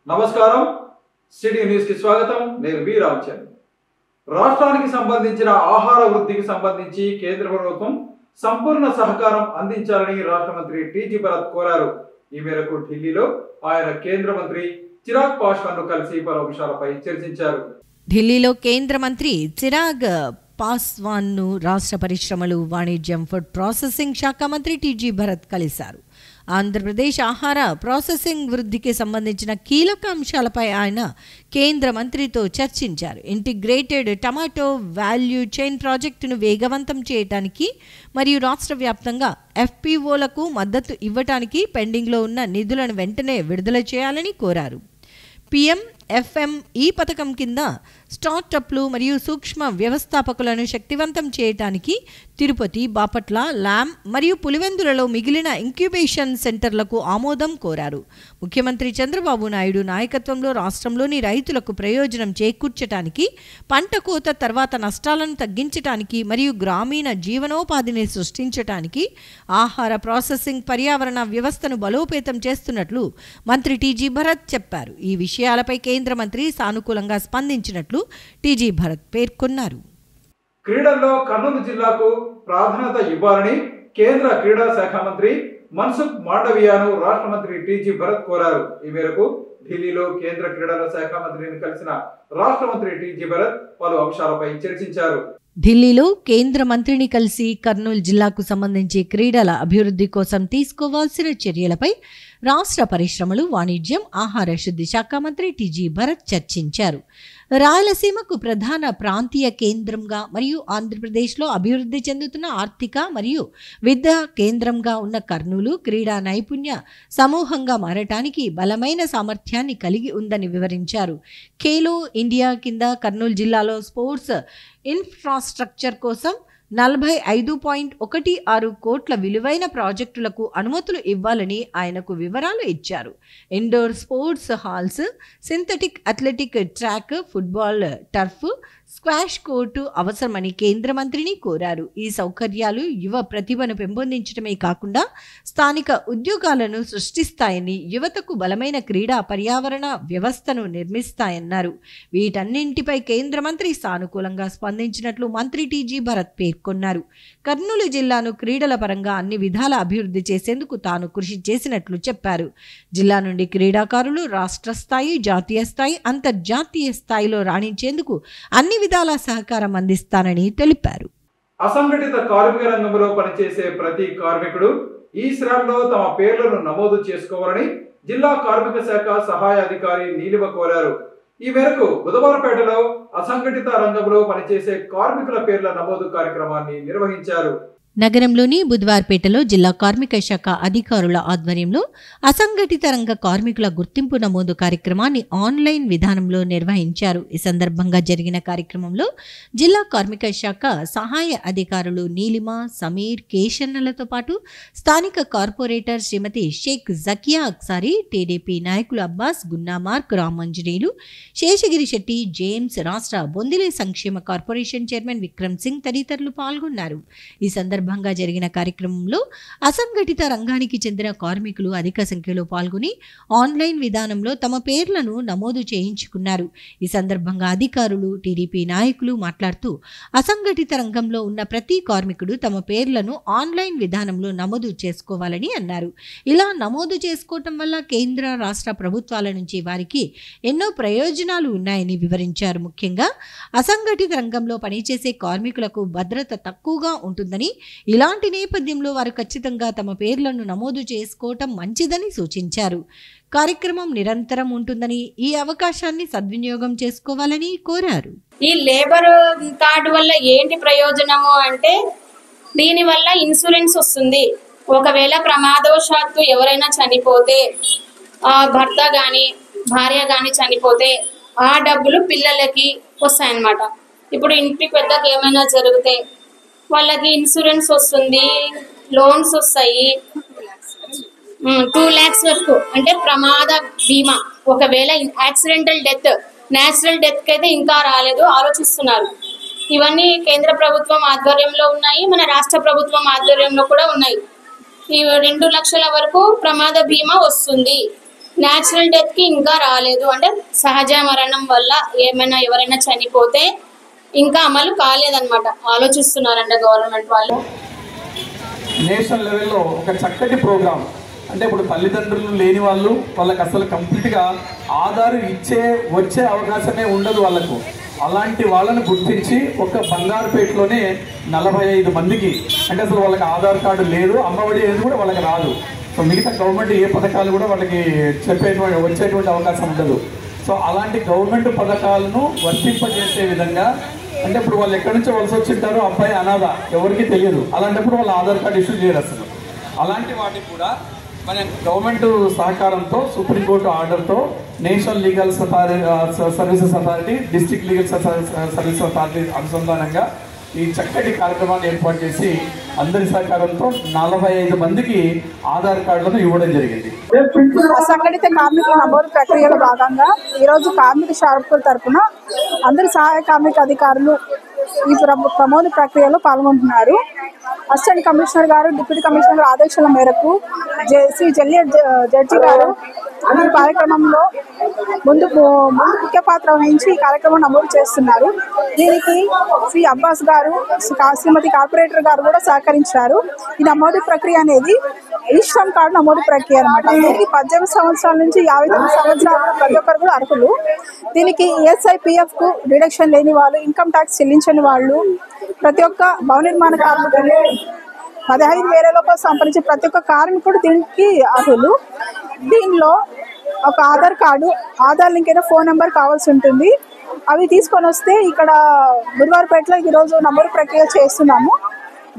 నమస్కారం city news కి స్వాగతం నేను వి రామచంద్ర రాష్ట్రానికి సంబంధించిన ఆహార వృద్ధికి సంబంధించి కేంద్ర ప్రభుత్వం సంపూర్ణ సహకారం అందించాలని రాష్ట్ర మంత్రి టీజీ భరత్ కోరారు ఈ మేరకు ఢిల్లీలో ఆయన కేంద్ర మంత్రి చిరాగ్ పాస్వాన్ ను కలిసి పలు అంశాలపై చర్చించారు ఢిల్లీలో కేంద్ర మంత్రి చిరాగ్ పాస్వాన్ ను రాష్ట్ర పరిశ్రమలు వాణిజ్యం ఫుడ్ ప్రాసెసింగ్ శాఖ మంత్రి టీజీ భరత్ కలిశారు ఆంధ్రప్రదేశ్ ఆహార ప్రాసెసింగ్ వృద్ధికి సంబంధించిన కీలక అంశాలపై ఆయన కేంద్ర మంత్రితో చర్చించారు ఇంటిగ్రేటెడ్ టమాటో వాల్యూ చైన్ ప్రాజెక్టును వేగవంతం చేయడానికి మరియు రాష్ట్ర వ్యాప్తంగా ఎఫ్పిఓలకు మద్దతు ఇవ్వడానికి పెండింగ్లో ఉన్న నిధులను వెంటనే విడుదల చేయాలని కోరారు PMFME పథకం కింద స్టార్టప్లు మరియు సూక్ష్మ వ్యవస్థాపకులను శక్తివంతం చేయడానికి తిరుపతి, బాపట్ల, లామ్ మరియు పులివెందులలో మిగిలిన ఇంక్యుబేషన్ సెంటర్లకు ఆమోదం కోరారు. ముఖ్యమంత్రి చంద్రబాబు నాయుడు నాయకత్వంలో రాష్ట్రంలోని రైతులకు ప్రయోజనం చేకూర్చడానికి, పంట కోత తర్వాత నష్టాలను తగ్గించడానికి మరియు గ్రామీణ జీవనోపాధిని సృష్టించడానికి ఆహార ప్రాసెసింగ్ పర్యావరణ వ్యవస్థను బలోపేతం చేస్తున్నట్లు మంత్రి టీజీ భరత్ చెప్పారు. ఈ విషయాలపై కేంద్ర మంత్రి సానుకూలంగా స్పందించినట్లు టీజీ భరత్ పేర్కొన్నారు. క్రీడల్లో కర్నూలు జిల్లాకు ప్రాధాన్యత ఇవ్వాలని కేంద్ర క్రీడా శాఖ మంత్రి మన్సుఖ్ మాండవియాను రాష్ట్ర మంత్రి టీజీ భరత్ కోరారు. ఈ మేరకు ఢిల్లీలో కేంద్ర క్రీడల శాఖ మంత్రిని కలిసిన రాష్ట్ర మంత్రి టీజీ భరత్ పలు అంశాలపై చర్చించారు. ఢిల్లీలో కేంద్ర మంత్రిని కలిసి కర్నూలు జిల్లాకు సంబంధించి క్రీడల అభివృద్ధి కోసం తీసుకోవాల్సిన చర్యలపై రాష్ట్ర పరిశ్రమలు, వాణిజ్యం, ఆహార శుద్ధి శాఖ మంత్రి టీజీ భరత్ చర్చించారు. రాయలసీమకు ప్రధాన ప్రాంతీయ కేంద్రంగా మరియు ఆంధ్రప్రదేశ్లో అభివృద్ధి చెందుతున్న ఆర్థిక మరియు విద్యా కేంద్రంగా ఉన్న కర్నూలు క్రీడా నైపుణ్య సమూహంగా మారటానికి బలమైన సామర్థ్యాన్ని కలిగి ఉందని వివరించారు. ఖేలో ఇండియా కింద కర్నూలు జిల్లాలో స్పోర్ట్స్ ఇన్ఫ్రాస్ట్రక్చర్ కోసం 45.16 కోట్ల విలువైన ప్రాజెక్టులకు అనుమతులు ఇవ్వాలని ఆయనకు వివరాలు ఇచ్చారు. Indoor sports halls, synthetic athletic track, football turf, squash court అవసరమని కేంద్ర మంత్రిని కోరారు. ఈ సౌకర్యాలు యువ ప్రతిభను పెంపొందించడమే కాకుండా స్థానిక ఉద్యోగాలను సృష్టిస్తాయని, యువతకు బలమైన క్రీడా పర్యావరణ వ్యవస్థను నిర్మిస్తాయన్నారు. వీటన్నింటిపై కేంద్ర మంత్రి సానుకూలంగా స్పందించినట్లు మంత్రి టీజీ భరత్ పేర్కొన్నారు. కర్నూలు జిల్లాను క్రీడల పరంగా అన్ని విధాల అభివృద్ధి చేసేందుకు తాను కృషి చేసినట్లు చెప్పారు. జిల్లా నుండి క్రీడాకారులు రాష్ట్ర స్థాయి, జాతీయ స్థాయి, అంతర్జాతీయ స్థాయిలో రాణించేందుకు అన్ని విధాల సహకారం అందిస్తానని తెలిపారు. అసంఘటిత కార్మిక రంగంలో పనిచేసే ప్రతి కార్మికుడు ఈ శ్రామ్లో తమ పేర్లను నమోదు చేసుకోవాలని జిల్లా కార్మిక శాఖ సహాయ అధికారి నీలిమ కోరారు. ఈ మేరకు బుధవారపేటలో అసంఘటిత రంగంలో పనిచేసే కార్మికుల పేర్ల నమోదు కార్యక్రమాన్ని నిర్వహించారు. నగరంలోని బుధవార్పేటలో జిల్లా కార్మిక శాఖ అధికారుల ఆధ్వర్యంలో అసంఘటిత రంగ కార్మికుల గుర్తింపు నమోదు కార్యక్రమాన్ని ఆన్లైన్ విధానంలో నిర్వహించారు. ఈ సందర్భంగా జరిగిన కార్యక్రమంలో జిల్లా కార్మిక శాఖ సహాయ అధికారులు నీలిమ, సమీర్, కేశన్నలతో పాటు స్థానిక కార్పొరేటర్ శ్రీమతి షేక్ జకియా అక్సారి, టీడీపీ నాయకులు అబ్బాస్, గున్నా మార్క్, రామంజనేయులు, శేషగిరి శెట్టి, జేమ్స్, రాష్ట్ర బొందిలే సంక్షేమ కార్పొరేషన్ చైర్మన్ విక్రమ్ సింగ్ తదితరులు పాల్గొన్నారు. ఈ సందర్భంగా జరిగిన కార్యక్రమంలో అసంఘటిత రంగానికి చెందిన కార్మికులు అధిక సంఖ్యలో పాల్గొని ఆన్లైన్ విధానంలో తమ పేర్లను నమోదు చేయించుకున్నారు. ఈ సందర్భంగా అధికారులు, టీడీపీ నాయకులు మాట్లాడుతూ అసంఘటిత రంగంలో ఉన్న ప్రతి కార్మికుడు తమ పేర్లను ఆన్లైన్ విధానంలో నమోదు చేసుకోవాలని అన్నారు. ఇలా నమోదు చేసుకోవటం వల్ల కేంద్ర, రాష్ట్ర ప్రభుత్వాల నుంచి వారికి ఎన్నో ప్రయోజనాలు ఉన్నాయని వివరించారు. ముఖ్యంగా అసంఘటిత రంగంలో పనిచేసే కార్మికులకు భద్రత తక్కువగా ఉంటుందని, ఇలాంటి నేపథ్యంలో వారు ఖచ్చితంగా తమ పేర్లను నమోదు చేసుకోవటం మంచిదని సూచించారు. కార్యక్రమం నిరంతరం ఉంటుందని, ఈ అవకాశాన్ని సద్వినియోగం చేసుకోవాలని కోరారు. ఈ లేబర్ కార్డు వల్ల ఏంటి ప్రయోజనము అంటే, దీనివల్ల ఇన్సూరెన్స్ వస్తుంది. ఒకవేళ ప్రమాదవశాత్తు ఎవరైనా చనిపోతే, భర్త కానీ భార్య కానీ చనిపోతే ఆ డబ్బులు పిల్లలకి వస్తాయన్నమాట. ఇప్పుడు ఇంటికి పెద్దగా ఏమైనా జరిగితే వాళ్ళకి ఇన్సూరెన్స్ వస్తుంది, లోన్స్ వస్తాయి. 2 lakhs వరకు అంటే ప్రమాద బీమా. ఒకవేళ యాక్సిడెంటల్ డెత్, నేచురల్ డెత్కి అయితే ఇంకా రాలేదు, ఆలోచిస్తున్నారు. ఇవన్నీ కేంద్ర ప్రభుత్వం ఆధ్వర్యంలో ఉన్నాయి, మన రాష్ట్ర ప్రభుత్వం ఆధ్వర్యంలో కూడా ఉన్నాయి. ఈ 2 లక్షల వరకు ప్రమాద బీమా వస్తుంది. న్యాచురల్ డెత్ కి ఇంకా రాలేదు, అంటే సహజ మరణం వల్ల ఎవరైనా చనిపోతే ఇంకా అమలు కాలేదన్నమాట. ఆలోచిస్తున్నారంట గవర్నమెంట్ వాళ్ళు. నేషనల్ లెవెల్లో ఒక చక్కటి ప్రోగ్రాం, అంటే ఇప్పుడు తల్లిదండ్రులు లేని వాళ్ళకి అసలు కంప్లీట్గా ఆధార్ వచ్చే అవకాశమే ఉండదు వాళ్ళకు. అలాంటి వాళ్ళను గుర్తించి ఒక బంగారుపేటలోనే 45 మందికి, అంటే అసలు వాళ్ళకి ఆధార్ కార్డు లేదు, అమ్మఒడి ఏది కూడా వాళ్ళకి రాదు. సో మిగతా గవర్నమెంట్ ఏ పథకాలు కూడా వాళ్ళకి వచ్చేటువంటి అవకాశం ఉండదు. సో అలాంటి గవర్నమెంట్ పథకాలను వర్తింపజేసే విధంగా, అంటే ఇప్పుడు వాళ్ళు ఎక్కడి నుంచో వలస వచ్చింటారో, అబ్బాయి అనాథ, ఎవరికి తెలియదు, అలాంటప్పుడు వాళ్ళు ఆధార్ కార్డు ఇష్యూ చేయరు అసలు. అలాంటి వాటికి కూడా మన గవర్నమెంట్ సహకారంతో, సుప్రీంకోర్టు ఆర్డర్తో national legal services authority, district legal services authority అనుసంధానంగా ఈ చక్కటి కార్యక్రమాన్ని ఏర్పాటు చేసి అందరి సహకారంతో 45 మందికి ఆధార్ కార్డులను ఇవ్వడం జరిగింది. అసంఘటిత కార్మికుల నమోదు ప్రక్రియలో భాగంగా ఈరోజు కార్మిక శాఖల తరఫున అందరు సహాయ కార్మిక అధికారులు ఈ ప్రమోద ప్రక్రియలో పాల్గొంటున్నారు. అసిస్టెంట్ కమిషనర్ గారు, డిప్యూటీ కమిషనర్ గారు ఆదేశాల మేరకు శ్రీ జడ్జి గారు ఈ కార్యక్రమంలో ముందు ముఖ్య పాత్ర వహించి ఈ కార్యక్రమం నమోదు చేస్తున్నారు. దీనికి శ్రీ అబ్బాస్ గారు, శ్రీమతి కార్పొరేటర్ గారు కూడా సహకరించారు. ఈ నమోదు ప్రక్రియ అనేది ఈశ్రమ్ కార్డు నమోదు ప్రక్రియ అనమాట. దీనికి 18 సంవత్సరాల నుంచి 59 సంవత్సరాల ప్రతి ఒక్కరు కూడా అర్హులు. దీనికి ESI PF కు డిడక్షన్ లేని వాళ్ళు, ఇన్కమ్ ట్యాక్స్ చెల్లించని వాళ్ళు, ప్రతి ఒక్క భవన నిర్మాణ కార్మికులు, 15,000 లోపల సంపాదించే ప్రతి ఒక్క కార్మికుడు దీనికి అర్హులు. దీనిలో ఒక ఆధార్ కార్డు, ఆధార్ లింక్ అయిన ఫోన్ నెంబర్ కావాల్సి ఉంటుంది. అవి తీసుకొని వస్తే ఇక్కడ బుధవారపేటలో ఈరోజు నమోదు ప్రక్రియ చేస్తున్నాము.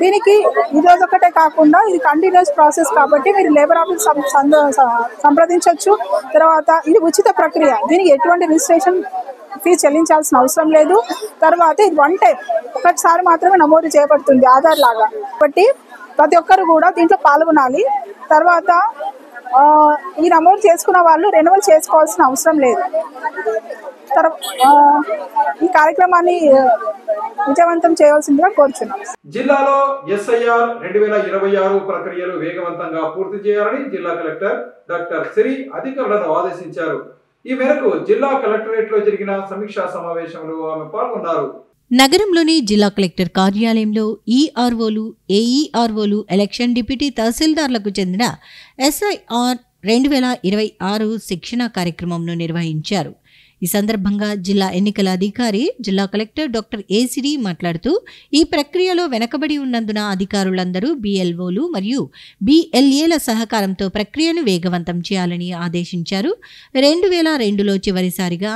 దీనికి ఈరోజు ఒకటే కాకుండా ఇది కంటిన్యూస్ ప్రాసెస్ కాబట్టి మీరు లేబర్ ఆఫీస్ సంప్రదించవచ్చు. తర్వాత ఇది ఉచిత ప్రక్రియ, దీనికి ఎటువంటి రిజిస్ట్రేషన్ ఫీజు చెల్లించాల్సిన అవసరం లేదు. తర్వాత ఇది 1 టైం, ఒకసారి మాత్రమే నమోదు చేయబడుతుంది ఆధార్ లాగా. కాబట్టి ప్రతి ఒక్కరు కూడా దీంట్లో పాల్గొనాలి. తర్వాత ఈ నమోదు చేసుకున్న వాళ్ళు రెన్యువల్ చేసుకోవాల్సిన అవసరం లేదు. ఈ కార్యక్రమాన్ని విజయవంతం చేయవలసిందిగా కోరుచున్నాం. జిల్లాలో SIR 2026 ప్రక్రియలు వేగవంతంగా పూర్తి చేయాలని జిల్లా కలెక్టర్ డాక్టర్ సిరి అధికారులను ఆదేశించారు. ఈ మేరకు జిల్లా కలెక్టరేట్ లో జరిగిన సమీక్షా సమావేశంలో ఆమె పాల్గొన్నారు. నగరంలోని జిల్లా కలెక్టర్ కార్యాలయంలో ఈఆర్ఓలు, ఏఈఆర్ఓలు, ఎలక్షన్ డిప్యూటీ తహసీల్దార్లకు చెందిన SIR 2026 శిక్షణా కార్యక్రమంను నిర్వహించారు. ఈ సందర్భంగా జిల్లా ఎన్నికల అధికారి జిల్లా కలెక్టర్ డాక్టర్ ఏసిరి మాట్లాడుతూ ఈ ప్రక్రియలో వెనకబడి ఉన్నందున అధికారులందరూ BLOలు మరియు BLAల సహకారంతో ప్రక్రియను వేగవంతం చేయాలని ఆదేశించారు. 2002లో చివరిసారిగా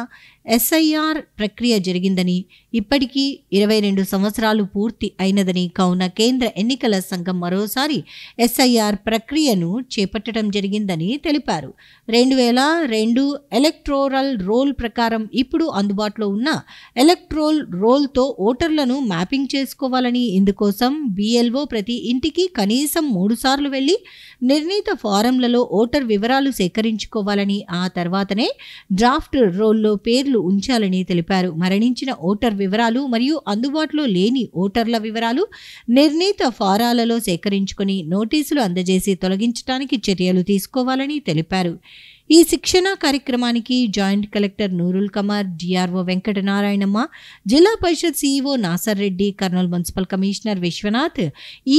SIR ప్రక్రియ జరిగిందని, ఇప్పటికీ 22 సంవత్సరాలు పూర్తి అయినదని, కావున కేంద్ర ఎన్నికల సంఘం మరోసారి SIR ప్రక్రియను చేపట్టడం జరిగిందని తెలిపారు. 2002 ఎలక్టోరల్ రోల్ ప్రకారం ఇప్పుడు అందుబాటులో ఉన్న ఎలక్ట్రోల్ రోల్తో ఓటర్లను మ్యాపింగ్ చేసుకోవాలని, ఇందుకోసం BLO ప్రతి ఇంటికి కనీసం 3 సార్లు వెళ్లి నిర్ణీత ఫారంలలో ఓటర్ వివరాలు సేకరించుకోవాలని, ఆ తర్వాతనే డ్రాఫ్ట్ రోల్లో పేర్లు ఉంచాలని తెలిపారు. మరణించిన ఓటర్ వివరాలు మరియు అందుబాటులో లేని ఓటర్ల వివరాలు నిర్ణీత ఫారాలలో సేకరించుకొని నోటీసులు అందజేసి తొలగించడానికి చర్యలు తీసుకోవాలని తెలిపారు. ఈ శిక్షణా కార్యక్రమానికి joint collector Nurul Qamar, DRO Venkatanarayanamma, Zilla Parishad CEO Nasar Reddy, Kurnool municipal commissioner Vishwanath,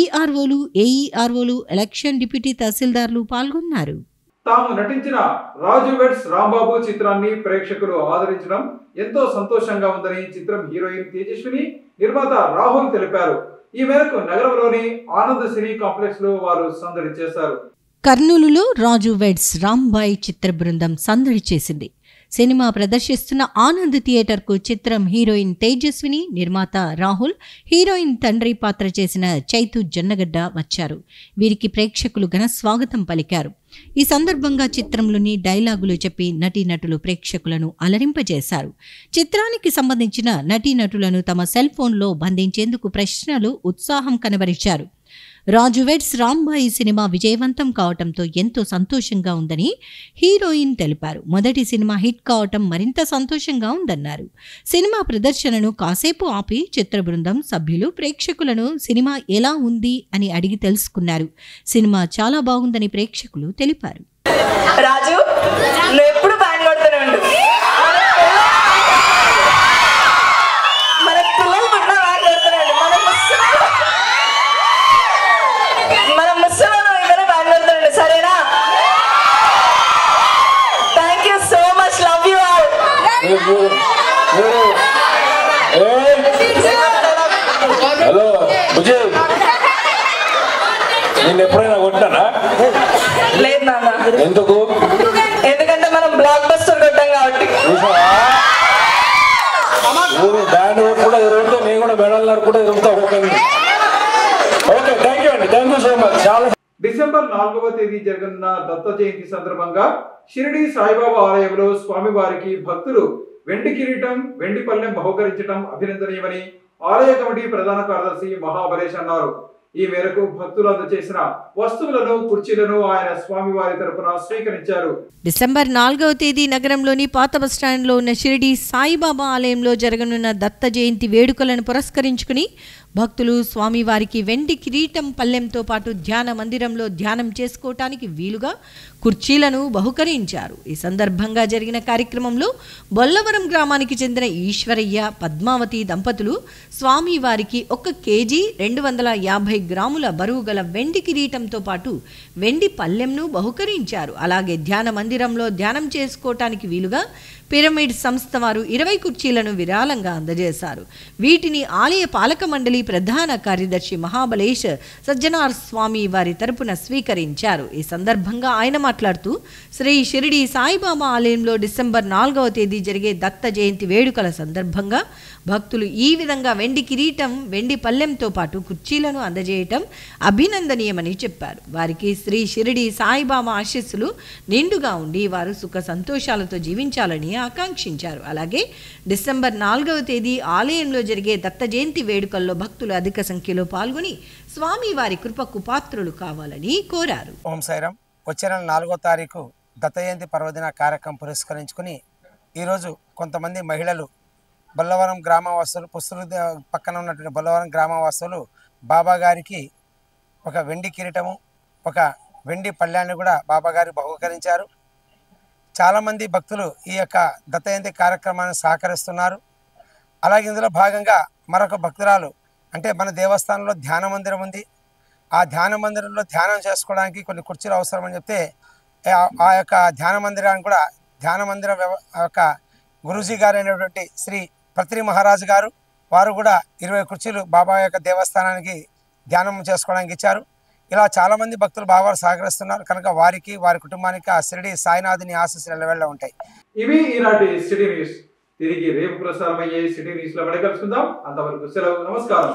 EROలు, AEROలు, ఎలక్షన్ డిప్యూటీ తహసీల్దార్లు పాల్గొన్నారు. తాము నటించిన రాజు వెడ్స్ రాంబాబు చిత్రాన్ని ప్రేక్షకులు ఆదరించడం ఎంతో సంతోషంగా ఉందని చిత్రం హీరోయిన్ తేజస్విని, నిర్మాత రాహుల్ తెలిపారు. ఈ మేరకు నగరంలోని ఆనంద్ సినీ కాంప్లెక్స్ లో వారు సందడి చేశారు. కర్నూలులో రాజు వెడ్స్ రాంబాయ్ చిత్ర బృందం సందడి చేసింది. సినిమా ప్రదర్శిస్తున్న ఆనంద్ థియేటర్కు చిత్రం హీరోయిన్ తేజస్విని, నిర్మాత రాహుల్, హీరోయిన్ తండ్రి పాత్ర చేసిన చైతు జన్నగడ్డ వచ్చారు. వీరికి ప్రేక్షకులు ఘన స్వాగతం పలికారు. ఈ సందర్భంగా చిత్రంలోని డైలాగులు చెప్పి నటీనటులు ప్రేక్షకులను అలరింపజేశారు. చిత్రానికి సంబంధించిన నటీనటులను తమ సెల్ ఫోన్లో బంధించేందుకు ప్రశ్నలు ఉత్సాహం కనబరిచారు. రాజు వెడ్స్ రాంబాయి సినిమా విజయవంతం కావటంతో ఎంతో సంతోషంగా ఉందని హీరోయిన్ తెలిపారు. మొదటి సినిమా హిట్ కావటం మరింత సంతోషంగా ఉందన్నారు. సినిమా ప్రదర్శనను కాసేపు ఆపి చిత్ర బృందం సభ్యులు ప్రేక్షకులను సినిమా ఎలా ఉంది అని అడిగి తెలుసుకున్నారు. సినిమా చాలా బాగుందని ప్రేక్షకులు తెలిపారు. రాజు నువ్వు ఎప్పుడు బ్యాండ్ కొడుతూనే ఉండు. మన పిల్లలు పుట్టిన బ్యాండ్ కొడుతూనే ఉండు. మన ముసలి ఇద్దరు బ్యాండ్ కొడుతుండే, సరేనా? Thank you so much, love you all. Hello Vijay, నేను ఎప్పుడైనా కొట్టానా? లేదు నాన్న. ఎందుకు? ఎందుకంటే మనం బ్లాక్ బస్టర్ కొట్టాం కాబట్టి. బ్యాండ్ కూడా ఎదురుతో నేను కూడా మెడల్ కూడా ఎదురుతా. ఓకే, థ్యాంక్ యూ అండి, థ్యాంక్ యూ సో మచ్. చాలా డిసెంబర్ 4వ తేదీ జరగనున్న దత్త జయంతి సందర్భంగా షిరిడి సాయిబాబా ఆలయంలో స్వామివారికి భక్తులు వెండి కిరీటం, వెండి పళ్ళెం బహుకరించడం అభినందనీయమని ఆలయ కమిటీ ప్రధాన కార్యదర్శి మహాబలేష్ అన్నారు. ఈ మేరకు భక్తులు అందజేసిన వస్తువులను, కుర్చీలను ఆయన స్వామివారి తరపున స్వీకరించారు. డిసెంబర్ 4వ తేదీ నగరంలోని పాత బస్టాండ్లో ఉన్న షిరిడి సాయిబాబా ఆలయంలో జరగనున్న దత్త జయంతి వేడుకలను పురస్కరించుకుని భక్తులు స్వామివారికి వెండి కిరీటం, పల్లెంతో పాటు ధ్యాన మందిరంలో ధ్యానం చేసుకోవటానికి వీలుగా కుర్చీలను బహుకరించారు. ఈ సందర్భంగా జరిగిన కార్యక్రమంలో బొల్లవరం గ్రామానికి చెందిన ఈశ్వరయ్య, పద్మావతి దంపతులు స్వామివారికి 1 కేజీ 250 గ్రాముల బరువు గల వెండి కిరీటంతో పాటు వెండి పల్లెంను బహుకరించారు. అలాగే ధ్యాన మందిరంలో ధ్యానం చేసుకోవటానికి వీలుగా పిరమిడ్ సంస్థ వారు 20 కుర్చీలను విరాళంగా అందజేశారు. వీటిని ఆలయ పాలక మండలి ప్రధాన కార్యదర్శి మహాబలేష్ సజ్జనార్ స్వామి వారి తరపున స్వీకరించారు. ఈ సందర్భంగా ఆయన మాట్లాడుతూ శ్రీ షిరిడి సాయిబాబా ఆలయంలో డిసెంబర్ 4వ తేదీ జరిగే దత్త జయంతి వేడుకల సందర్భంగా భక్తులు ఈ విధంగా వెండి కిరీటం, వెండి పల్లెంతో పాటు కుర్చీలను అందజేయటం అభినందనీయమని చెప్పారు. వారికి శ్రీ షిరిడి సాయిబాబా ఆశీస్సులు నిండుగా ఉండి వారు సుఖ సంతోషాలతో జీవించాలని ఆకాంక్షించారు. అలాగే డిసెంబర్ 4వ తేదీ ఆలయంలో జరిగే దత్త జయంతి వేడుకల్లో భక్తులు అధిక సంఖ్యలో పాల్గొని స్వామి వారి కృపకు పాత్రులు కావాలని కోరారు. ఓం సాయిరాం. వచ్చే నెల 4వ తారీఖు దత్త జయంతి పర్వదిన కార్యక్రమం పురస్కరించుకుని ఈరోజు కొంతమంది మహిళలు బొల్లవరం గ్రామవాసులు, పుస్తలు పక్కన ఉన్నటువంటి బొల్లవరం గ్రామవాసులు బాబా గారికి ఒక వెండి కిరీటము, ఒక వెండి పళ్ళాన్ని కూడా బాబా గారికి బహుకరించారు. చాలామంది భక్తులు ఈ యొక్క దత్త జయంతి కార్యక్రమాన్ని సహకరిస్తున్నారు. అలాగే ఇందులో భాగంగా మరొక భక్తురాలు, అంటే మన దేవస్థానంలో ధ్యాన మందిరం ఉంది. ఆ ధ్యాన మందిరంలో ధ్యానం చేసుకోవడానికి కొన్ని కుర్చీలు అవసరమని చెప్తే ఆ యొక్క ధ్యాన మందిరాన్ని కూడా ధ్యాన మందిరం యొక్క గురూజీ గారు అయినటువంటి శ్రీ పత్రి మహారాజు గారు వారు కూడా 20 కుర్చీలు బాబా యొక్క దేవస్థానానికి ధ్యానం చేసుకోవడానికి ఇచ్చారు. ఇలా చాలామంది భక్తులు బాబాను సహకరిస్తున్నారు కనుక వారికి, వారి కుటుంబానికి ఆ షిరిడి సాయినాథుని ఆశీస్సులు ఎల్లవేళ ఉంటాయి. ఇవి ఈనాటి సిటీ న్యూస్. తిరిగి రేపు ప్రసారమయ్యే సిటీ న్యూస్ లో మళ్ళీ కలుసుకుందాం. అంతవరకు సెలవు. నమస్కారం.